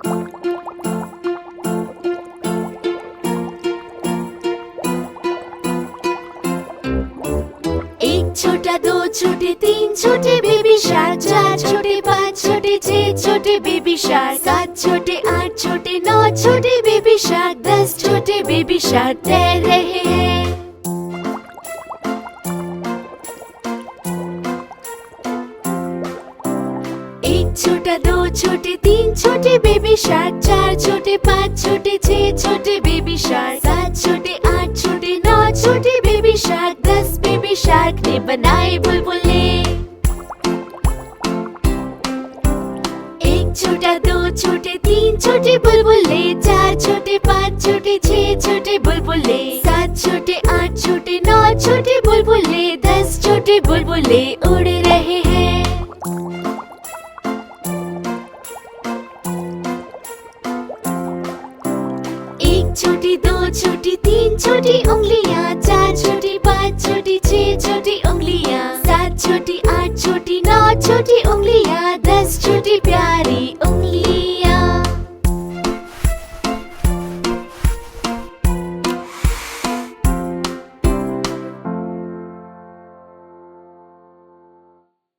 एक छोटा, दो छोटे, तीन छोटे बेबी शार्क, चार छोटे, पाँच छोटे, छह छोटे बेबी शार्क, सात छोटे, आठ छोटे, नौ छोटे बेबी शार्क, 10 छोटे बेबी शार्क तैर रहे हैं। एक छोटा, दो छोटे, तीन छोटे बेबी शार्क, चार छोटे, पाँच छोटे, छह छोटे बेबी शार्क, सात छोटे, आठ छोटे, नौ छोटे बेबी शार्क, 10 बेबी शार्क ने बनाए बुलबुले। एक छोटा, दो छोटे, तीन छोटे बुलबुले, चार छोटे, पाँच छोटे, छह छोटे बुलबुले, सात छोटे, आठ छोटे, नौ छोटे बुलबुले, 10 छोटे बुलबुले उड़ रहे हैं। एक छोटी, दो छोटी, तीन छोटी उंगलियां, चार छोटी, पाँच छोटी, छह छोटी उंगलियां, सात छोटी, आठ छोटी, नौ छोटी उंगलियां, 10 छोटी प्यारी